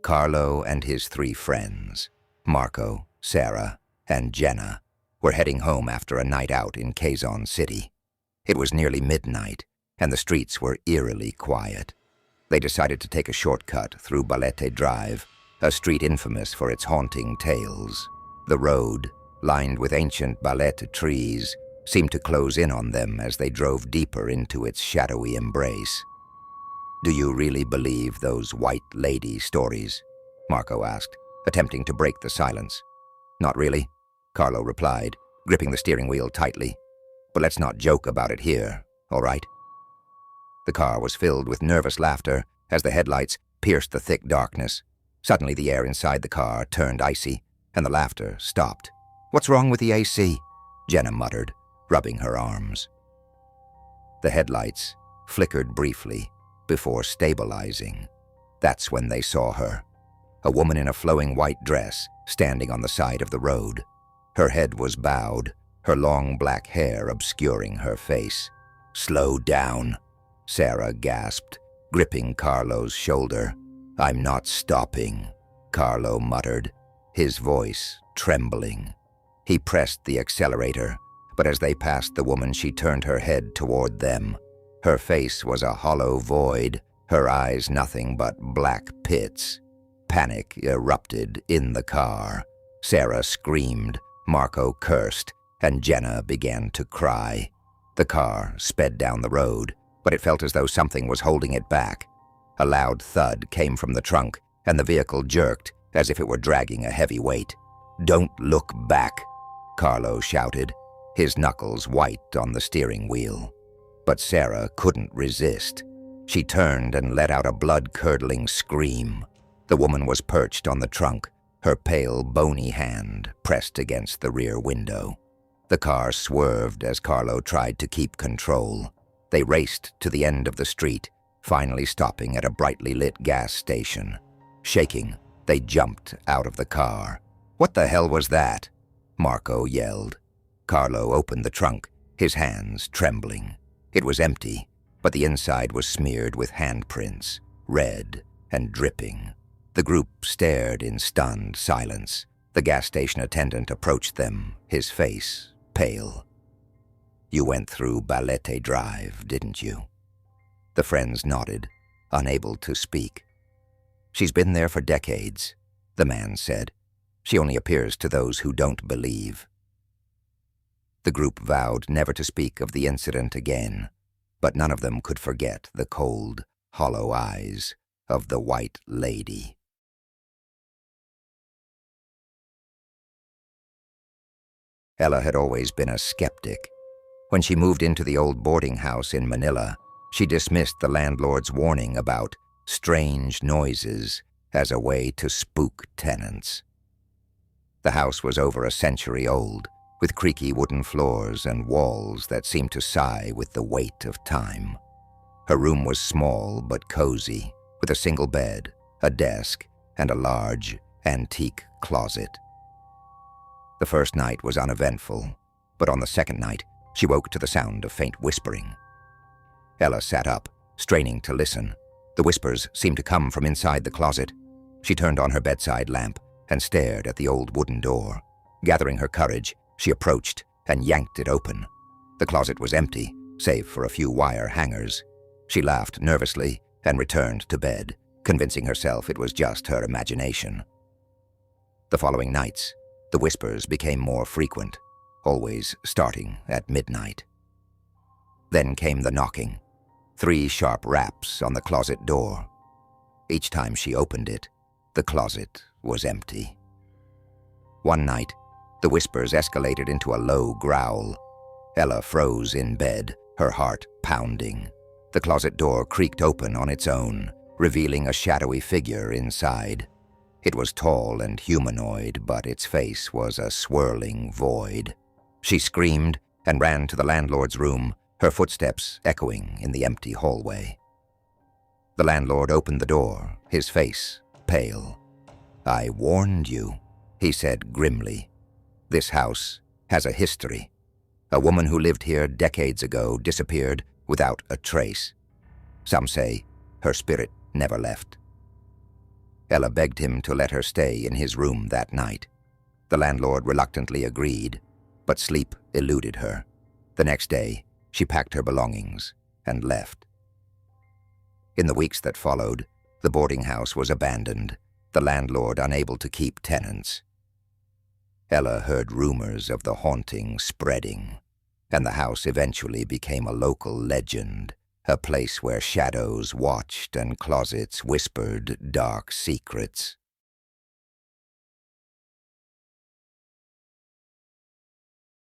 Carlo and his 3 friends, Marco, Sarah, and Jenna, were heading home after a night out in Quezon City. It was nearly midnight, and the streets were eerily quiet. They decided to take a shortcut through Balete Drive, a street infamous for its haunting tales. The road, lined with ancient Balete trees, seemed to close in on them as they drove deeper into its shadowy embrace. "Do you really believe those white lady stories?" Marco asked, attempting to break the silence. "Not really," Carlo replied, gripping the steering wheel tightly. "But let's not joke about it here, all right?" The car was filled with nervous laughter as the headlights pierced the thick darkness. Suddenly the air inside the car turned icy, and the laughter stopped. "What's wrong with the AC?" Jenna muttered, rubbing her arms. The headlights flickered briefly before stabilizing. That's when they saw her, a woman in a flowing white dress standing on the side of the road. Her head was bowed, her long black hair obscuring her face. "Slow down," Sarah gasped, gripping Carlo's shoulder. "I'm not stopping," Carlo muttered, his voice trembling. He pressed the accelerator, but as they passed the woman, she turned her head toward them. Her face was a hollow void, her eyes nothing but black pits. Panic erupted in the car. Sarah screamed, Marco cursed, and Jenna began to cry. The car sped down the road, but it felt as though something was holding it back. A loud thud came from the trunk, and the vehicle jerked as if it were dragging a heavy weight. "Don't look back," Carlo shouted, his knuckles white on the steering wheel. But Sarah couldn't resist. She turned and let out a blood-curdling scream. The woman was perched on the trunk, her pale, bony hand pressed against the rear window. The car swerved as Carlo tried to keep control. They raced to the end of the street, finally stopping at a brightly lit gas station. Shaking, they jumped out of the car. "What the hell was that?" Marco yelled. Carlo opened the trunk, his hands trembling. It was empty, but the inside was smeared with handprints, red and dripping. The group stared in stunned silence. The gas station attendant approached them, his face pale. "You went through Balete Drive, didn't you?" The friends nodded, unable to speak. "She's been there for decades," the man said. "She only appears to those who don't believe." The group vowed never to speak of the incident again, but none of them could forget the cold, hollow eyes of the White Lady. Ella had always been a skeptic. When she moved into the old boarding house in Manila, she dismissed the landlord's warning about strange noises as a way to spook tenants. The house was over a century old, with creaky wooden floors and walls that seemed to sigh with the weight of time. Her room was small but cozy, with a single bed, a desk, and a large, antique closet. The first night was uneventful, but on the second night, she woke to the sound of faint whispering. Ella sat up, straining to listen. The whispers seemed to come from inside the closet. She turned on her bedside lamp and stared at the old wooden door. Gathering her courage, she approached and yanked it open. The closet was empty, save for a few wire hangers. She laughed nervously and returned to bed, convincing herself it was just her imagination. The following nights, the whispers became more frequent, always starting at midnight. Then came the knocking, 3 sharp raps on the closet door. Each time she opened it, the closet was empty. One night, the whispers escalated into a low growl. Ella froze in bed, her heart pounding. The closet door creaked open on its own, revealing a shadowy figure inside. It was tall and humanoid, but its face was a swirling void. She screamed and ran to the landlord's room, her footsteps echoing in the empty hallway. The landlord opened the door, his face pale. "I warned you," he said grimly. "This house has a history. A woman who lived here decades ago disappeared without a trace. Some say her spirit never left." Ella begged him to let her stay in his room that night. The landlord reluctantly agreed, but sleep eluded her. The next day, she packed her belongings and left. In the weeks that followed, the boarding house was abandoned, the landlord unable to keep tenants. Ella heard rumors of the haunting spreading, and the house eventually became a local legend, a place where shadows watched and closets whispered dark secrets.